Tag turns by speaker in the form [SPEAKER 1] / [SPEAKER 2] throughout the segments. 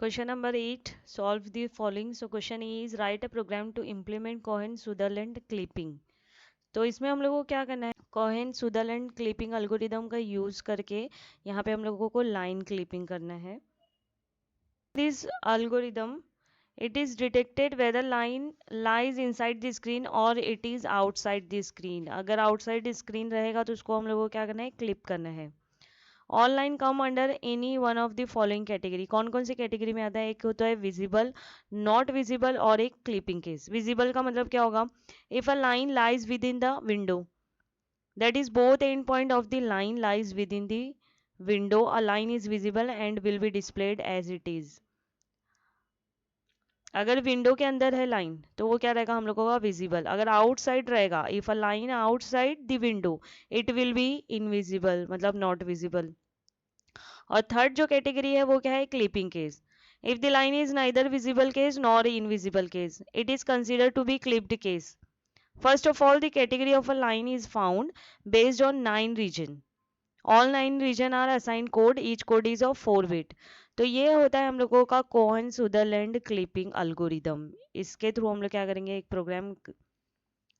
[SPEAKER 1] Question number 8. Solve the following. So question is write a program to implement Cohen-Sutherland clipping. तो इसमें हम लोगों को क्या करना है, कोहेन सुदरलैंड क्लिपिंग एल्गोरिदम का यूज करके यहाँ पे हम लोगों को लाइन क्लिपिंग करना है. This algorithm it is detected whether line lies inside the screen or it is outside the screen. अगर outside the screen रहेगा तो उसको हम लोगों को क्या करना है, क्लिप करना है. Online come under any one of the following category. कौन कौन सी कैटेगरी में आता है, एक होता है विजिबल, नॉट विजिबल और एक क्लिपिंग केस. विजिबल का मतलब क्या होगा, if a line lies within the window, that is both end point of the line lies within the window, a line is visible and will be displayed as it is. अगर window के अंदर है line तो वो क्या रहेगा हम लोगों का विजिबल. अगर आउटसाइड रहेगा, if a line outside the window, it will be invisible मतलब नॉट विजिबल. और थर्ड जो कैटेगरी है वो क्या है, clipping case. If the line is neither visible case nor invisible case, it is consider to be clipped case. First of all the category of a line is found based on 9 region. All 9 region are assign code, each code is of 4 bit. तो ये होता है हम लोगों का Kohn Sutherland clipping algorithm. इसके through हम लोग क्या करेंगे, एक प्रोग्राम.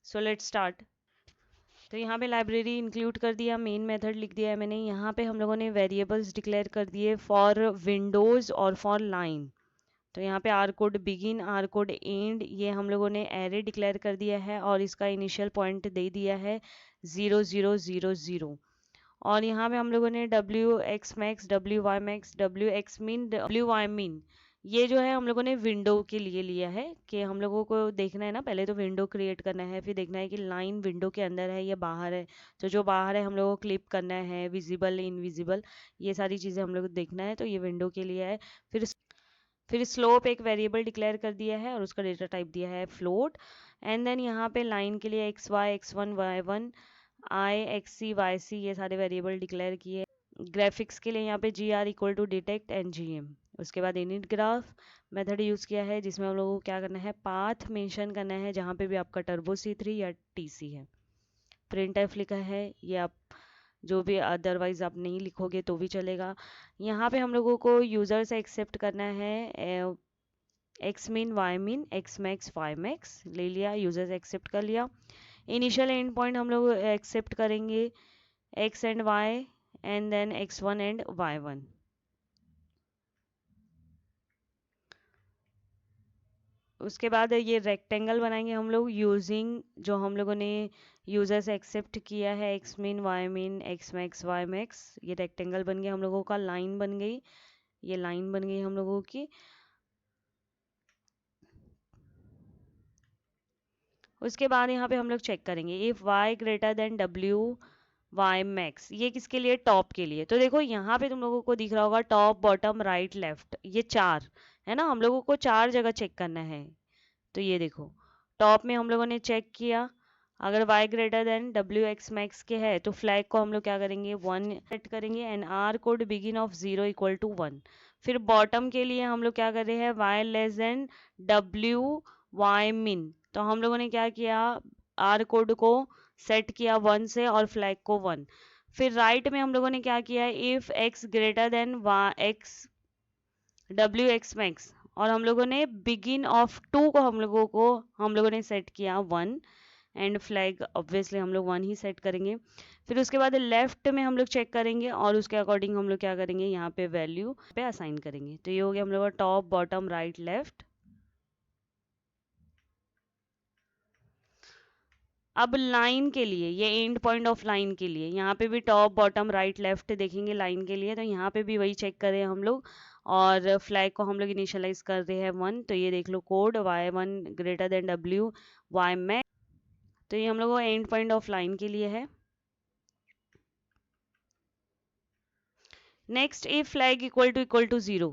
[SPEAKER 1] So let's start. तो यहाँ पे लाइब्रेरी इंक्लूड कर दिया, मेन मेथड लिख दिया है मैंने. यहाँ पे हम लोगों ने वेरिएबल्स डिक्लेयर कर दिए फॉर विंडोज़ और फॉर लाइन. तो यहाँ पे are code begin, R code and, ये हम लोगों ने एरे डिक्लेयर कर दिया है और इसका इनिशियल पॉइंट दे दिया है 0000. और यहाँ पे हम लोगों ने W X max, W Y max, W X min, W Y min, ये जो है हम लोगों ने विंडो के लिए लिया है कि हम लोगों को देखना है ना, पहले तो विंडो क्रिएट करना है, फिर देखना है कि लाइन विंडो के अंदर है या बाहर है. तो जो बाहर है हम लोगों को क्लिप करना है, विजिबल इनविजिबल, ये सारी चीज़ें हम लोग को देखना है. तो ये विंडो के लिए है. फिर स्लोप एक वेरिएबल डिक्लेयर कर दिया है और उसका डेटा टाइप दिया है फ्लोट. एंड देन यहाँ पे लाइन के लिए X Y, X one, Y one, I, X C, Y C, ये सारे वेरिएबल डिक्लेयर किए. ग्राफिक्स के लिए यहाँ पे G R equal to detect and G M. उसके बाद इनिट ग्राफ मेथड यूज़ किया है जिसमें हम लोगों को क्या करना है, पाथ मेंशन करना है जहाँ पे भी आपका टर्बो C3 या टीसी है. प्रिंट एफ लिखा है, ये आप जो भी अदरवाइज आप नहीं लिखोगे तो भी चलेगा. यहाँ पे हम लोगों को यूज़र से एक्सेप्ट करना है X min, Y min, X max, Y max ले लिया, यूज़र से एक्सेप्ट कर लिया. इनिशियल एंड पॉइंट हम लोग एक्सेप्ट करेंगे X and Y and then x1 and y1. उसके बाद ये रेक्टेंगल बनाएंगे हम लोग यूजिंग जो हम लोगों ने यूजर से एक्सेप्ट किया है X min, Y min, X max, Y max. ये रेक्टेंगल बन गया हम लोगों का, लाइन बन गई, ये लाइन बन गई हम लोगों की. उसके बाद यहाँ पे हम लोग चेक करेंगे if y greater than w Y max, ये किसके लिए, टॉप के लिए. तो देखो यहाँ पे तुम लोगों को दिख रहा होगा टॉप, बॉटम, राइट, लेफ्ट, ये 4 है ना. हम लोगों को 4 जगह चेक करना है. तो ये देखो टॉप में हम लोगों ने चेक किया, अगर y greater than w x max के है तो फ्लैग को हम लोग क्या करेंगे 1 सेट करेंगे and R code begin of 0 equal to 1. फिर बॉटम के लिए हम लोग क्या कर रहे हैं, y less than w y मिन. तो हम लोगों ने क्या किया, आर कोड को सेट किया 1 से और फ्लैग को 1. फिर राइट में हम लोगों ने क्या किया, if x greater than x w x max, और हम लोगों ने बिगिन ऑफ 2 को हम लोगों ने सेट किया 1 एंड फ्लैग ऑब्वियसली हम लोग 1 ही सेट करेंगे. फिर उसके बाद लेफ्ट में हम लोग चेक करेंगे और उसके अकॉर्डिंग हम लोग क्या करेंगे, यहाँ पे वैल्यू पे असाइन करेंगे. तो ये हो गया हम लोग का टॉप, बॉटम, राइट, लेफ्ट. अब लाइन के लिए, ये एंड पॉइंट ऑफ लाइन के लिए यहाँ पे भी टॉप, बॉटम, राइट, लेफ्ट देखेंगे लाइन के लिए. तो यहाँ पे भी वही चेक करें हम लोग और फ्लैग को हम लोग इनिशियलाइज कर रहे हैं 1. तो ये देख लो code y1 greater than w y max. तो ये हम लोग को एंड पॉइंट ऑफ लाइन के लिए है. Next if flag equal to 0,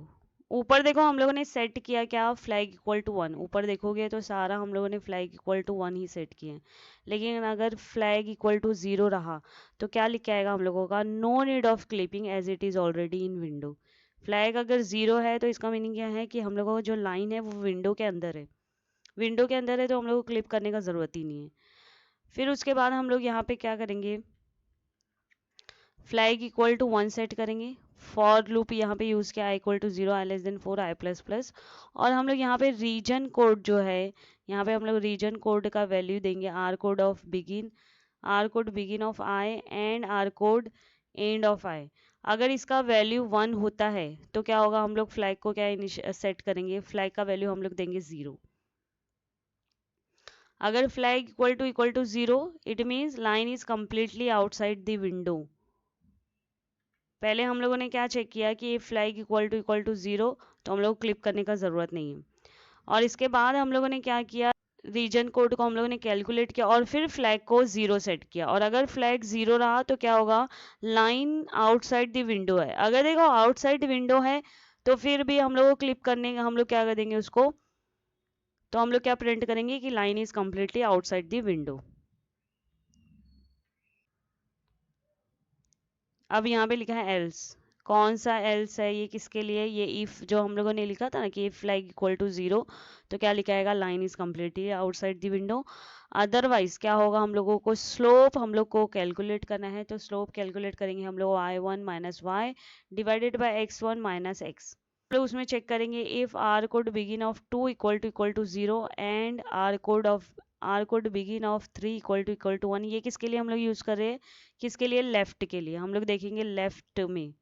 [SPEAKER 1] ऊपर देखो हम लोगों ने सेट किया क्या, फ्लैग इक्वल टू 1. ऊपर देखोगे तो सारा हम लोगों ने फ्लैग इक्वल टू 1 ही सेट किए हैं. लेकिन अगर फ्लैग इक्वल टू 0 रहा तो क्या लिख के आएगा हम लोगों का, no need of clipping as it is already in window. Flag अगर 0 है तो इसका मीनिंग क्या है कि हम लोगों को जो लाइन है वो विंडो के अंदर है. विंडो के अंदर है तो हम लोग को क्लिप करने का ज़रूरत ही नहीं है. फिर उसके बाद हम लोग यहाँ पे क्या करेंगे, फ्लैग इक्वल टू 1 सेट करेंगे. फॉर लूप यहाँ पे यूज़ किया, i=0, i<4, i++। और हम लोग यहाँ पे रीजन कोड जो है, यहाँ पे हम लोग रीजन कोड का वैल्यू देंगे r code of begin, r code begin of i and r code end of i। अगर इसका वैल्यू 1 होता है तो क्या होगा, हम लोग फ्लैग को क्या सेट करेंगे, फ्लैग का वैल्यू हम लोग देंगे 0। अगर flag equal to 0, it means line is completely outside the window. पहले हम लोगों ने क्या चेक किया कि फ्लैग इक्वल टू 0, तो हम लोग क्लिप करने का ज़रूरत नहीं है। और इसके बाद हम लोगों ने क्या किया, रीजन कोड को हम लोगों ने कैलकुलेट किया और फिर फ्लैग को 0 सेट किया। और अगर फ्लैग 0 रहा तो क्या होगा, लाइन आउटसाइड द विंडो है। अगर देखो आउटसाइड विंडो है तो फिर भी हम लोग को क्लिप करने का हम लोग क्या कर देंगे उसको, तो हम लोग क्या प्रिंट करेंगे कि line is completely outside the window. अब यहाँ पे लिखा है एल्स। कौन सा एल्स है, ये किसके लिए, ये इफ जो हम लोगों ने लिखा था ना कि इफ फ्लैग इक्वल टू 0, तो क्या लिखा आएगा, line is completely outside the window. Otherwise क्या होगा, हम लोगों को स्लोप हम लोग को कैलकुलेट करना है, तो स्लोप कैलकुलेट करेंगे हम लोग y1 minus Y divided by x1 minus X. लोग उसमें चेक करेंगे if r code begin of 2 equal to 0 and r code begin of 3 equal to 1। ये किसके लिए हम लोग यूज कर रहे हैं, किसके लिए, लेफ्ट के लिए। हम लोग देखेंगे लेफ्ट में,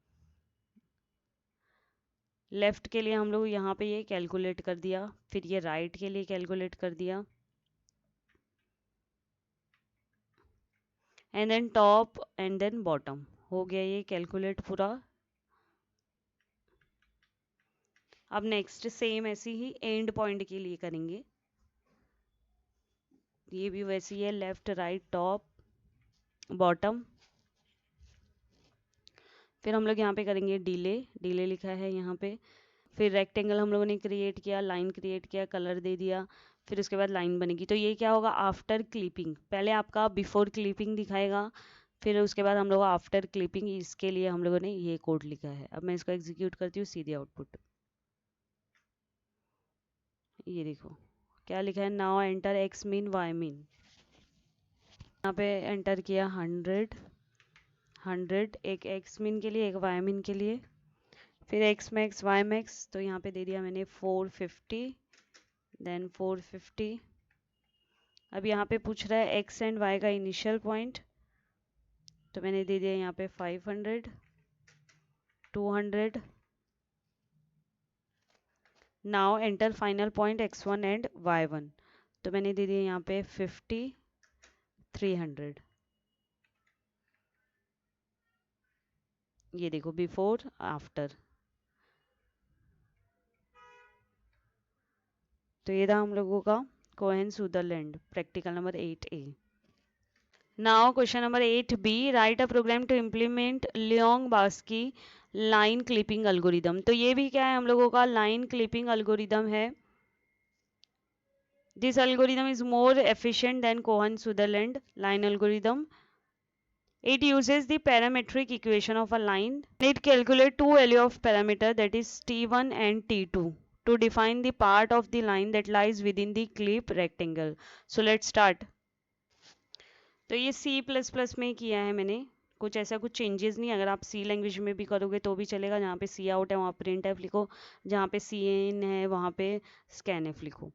[SPEAKER 1] लेफ्ट के लिए हम लोग यहाँ पे ये कैलकुलेट कर दिया, फिर ये राइट के लिए कैलकुलेट कर दिया, and then top and then bottom. हो गया ये कैलकुलेट पूरा। अब नेक्स्ट सेम ऐसे ही एंड पॉइंट के लिए करेंगे, ये भी वैसे ही है, लेफ्ट राइट टॉप बॉटम। फिर हम लोग यहाँ पे करेंगे डिले, डिले लिखा है यहाँ पे। फिर रेक्टेंगल हम लोगों ने क्रिएट किया, लाइन क्रिएट किया, कलर दे दिया, फिर उसके बाद लाइन बनेगी। तो ये क्या होगा, आफ्टर क्लिपिंग। पहले आपका बिफोर क्लिपिंग दिखाएगा, फिर उसके बाद हम लोग आफ्टर क्लिपिंग। इसके लिए हम लोगों ने ये कोड लिखा है। अब मैं इसको एग्जीक्यूट करती हूँ, सीधे आउटपुट ये देखो क्या लिखा है, now enter X min Y min. यहाँ पे एंटर किया 100, एक एक्स मीन के लिए, एक वाई मीन के लिए, फिर एक्स मैक्स वाई मैक्स। तो यहाँ पे दे दिया मैंने 450, देन 450। अब यहाँ पे पूछ रहा है एक्स एंड वाई का इनिशियल पॉइंट, तो मैंने दे दिया यहाँ पे 500, 200। Now enter final point x1 and y1, तो मैंने दे दिया यहाँ पे 50, 300। ये देखो बिफोर आफ्टर। तो ये था हम लोगों का Cohen Sutherland practical number 8A। Now question number 8B, write a program to implement Liang Barsky line clipping algorithm. तो ये भी क्या है, हम लोगों का लाइन क्लिपिंग एल्गोरिदम है। This algorithm is more efficient than Cohen Sutherland line algorithm. It uses the parametric equation of a line. It calculates two values of parameter, that is t1 and t2, to define the part of the line that lies within the clip rectangle. So let's start. तो ये C++ में किया है मैंने, कुछ ऐसा कुछ changes नहीं। अगर आप C लैंग्वेज में भी करोगे तो भी चलेगा। जहाँ पे C आउट है वहाँ printf लिखो, जहाँ पे C in है वहाँ पे scanf लिखो।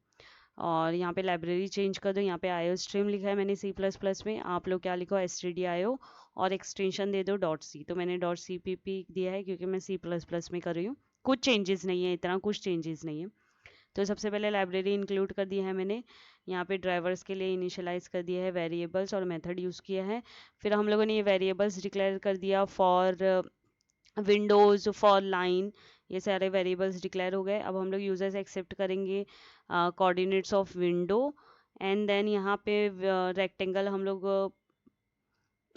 [SPEAKER 1] और यहाँ पे लाइब्रेरी चेंज कर दो, यहाँ पे आईओ स्ट्रीम लिखा है मैंने C++ में, आप लोग क्या लिखो stdio और एक्सटेंशन दे दो .c। तो मैंने .cpp दिया है क्योंकि मैं C++ में कर रही हूँ। कुछ चेंजेस नहीं है, इतना कुछ चेंजेस नहीं है। तो सबसे पहले लाइब्रेरी इंक्लूड कर दिया है मैंने, यहाँ पे ड्राइवर्स के लिए इनिशियलाइज कर दिया है, वेरिएबल्स और मेथड यूज़ किया है। फिर हम लोगों ने ये वेरिएबल्स डिक्लेयर कर दिया फॉर विंडोज़, फॉर लाइन, ये सारे वेरिएबल्स डिक्लेयर हो गए। अब हम लोग यूजर्स एक्सेप्ट करेंगे coordinates of window, and then यहाँ पे रेक्टेंगल हम लोग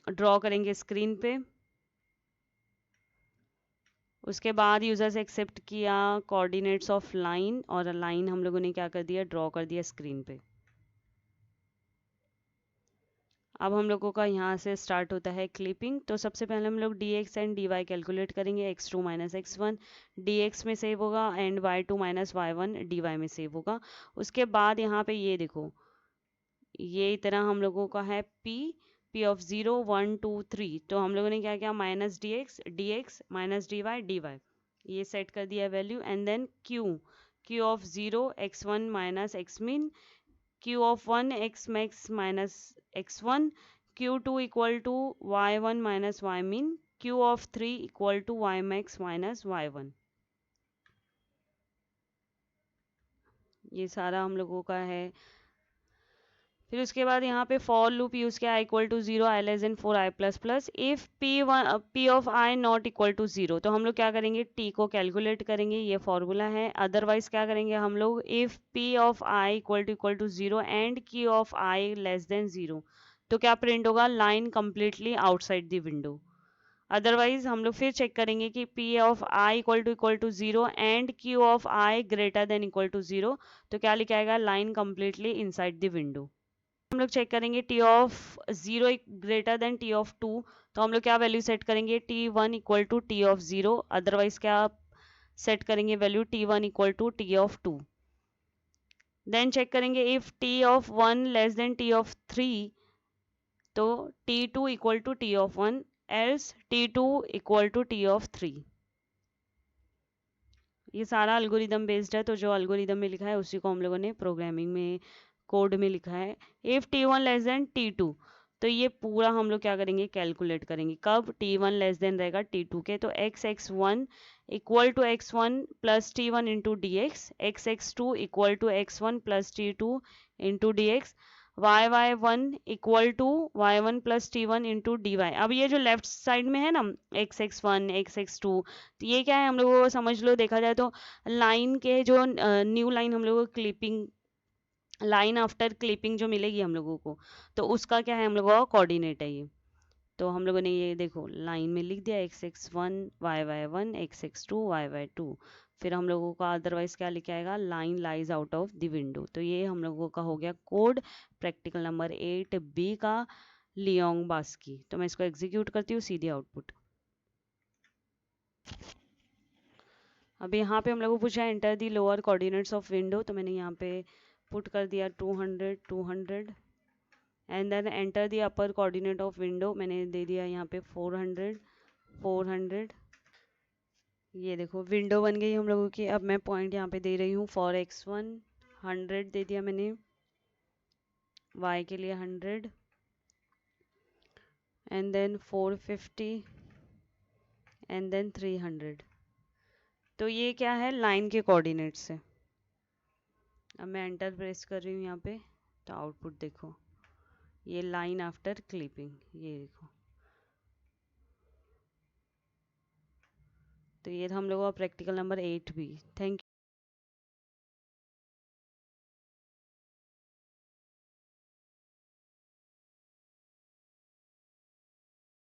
[SPEAKER 1] ड्रॉ करेंगे स्क्रीन पे। उसके बाद यूजर्स एक्सेप्ट किया कोऑर्डिनेट्स ऑफ लाइन, और लाइन हम लोगों ने क्या कर दिया, ड्रॉ कर दिया स्क्रीन पे। अब हम लोगों का यहाँ से स्टार्ट होता है क्लिपिंग। तो सबसे पहले हम लोग dx एंड dy कैलकुलेट करेंगे, x2 माइनस x1 dx में सेव होगा and y2 minus y1 dy में सेव होगा। उसके बाद यहाँ पे ये देखो, ये इतना हम लोगों का है p, पी ऑफ 0 1 2 3, तो हम लोगों ने क्या किया, minus D X minus D Y, ये सेट कर दिया value. And then Q of 0 x1 minus X min, Q of 1 X max minus x1, Q2 equal to y1 minus y min, Q of 3 equal to y max minus y1। ये सारा हम लोगों का है। फिर उसके बाद यहाँ पे फॉर लूप यूज किया, equal to 0 I less than 4 I plus plus, if P of I not equal to 0, तो हम लोग क्या करेंगे, टी को कैलकुलेट करेंगे, ये फॉर्मूला है। अदरवाइज क्या करेंगे हम लोग, if P of I equal to 0 and Q of I less than 0, तो क्या प्रिंट होगा, line completely outside the window. Otherwise हम लोग फिर चेक करेंगे कि P of I equal to 0 and Q of I greater than equal to 0, तो क्या लिखा आएगा, line completely inside the window. हम लोग चेक करेंगे T of 0 greater than T of 2, तो हम लोग क्या वैल्यू सेट करेंगे, T1 equal to T of 0, otherwise क्या सेट करेंगे value, T1 equal to T of 2। Then check करेंगे if T of 1 less than T of 3, तो T2 equal to T of 1, else T2 equal to T of 3। ये सारा algorithm based है, तो जो algorithm में लिखा है उसी को हम लोगों ने प्रोग्रामिंग में कोड में लिखा है। If T1 less than T2, तो ये पूरा हम लोग क्या करेंगे, कैलकुलेट करेंगे। कब T1 लेस देन रहेगा T2 के, तो x1 equal to x1 plus T1 into D X, x2 equal to x1 plus T2 into D X, y1 equal to y1 plus T1 into D Y. अब ये जो left side में है ना, x1 x2, तो ये क्या है हम लोगों को समझ लो, देखा जाए तो लाइन के जो न्यू लाइन हम लोगों को क्लिपिंग, लाइन आफ्टर क्लिपिंग जो मिलेगी हम लोगों को, तो उसका क्या है हम लोगों का कोऑर्डिनेट है ये। तो हम लोगों ने ये देखो लाइन में लिख दिया, x1 y1 x2 y2। फिर हम लोगों का अदरवाइज क्या लिखा आएगा, line lies out of the window. तो ये हम लोगों का हो गया कोड, प्रैक्टिकल नंबर 8B का, लियोंग बास्की। तो मैं इसको एग्जीक्यूट करती हूँ, सीधी आउटपुट। अब यहाँ पे हम लोगों को पूछा है enter the lower coordinates of window, तो मैंने यहाँ पे पुट कर दिया 200 200, and then enter the upper coordinate of window, मैंने दे दिया यहाँ पे 400 400। ये देखो विंडो बन गई हम लोगों की। अब मैं पॉइंट यहाँ पे दे रही हूँ, फॉर x1 100 दे दिया मैंने, y के लिए 100, एंड देन 450, एंड देन 300। तो ये क्या है, लाइन के कोऑर्डिनेट्स है। अब मैं एंटर प्रेस कर रही हूँ यहाँ पे, तो आउटपुट देखो, ये लाइन आफ्टर क्लिपिंग, ये देखो। तो ये था हम लोगों का प्रैक्टिकल नंबर 8B। थैंक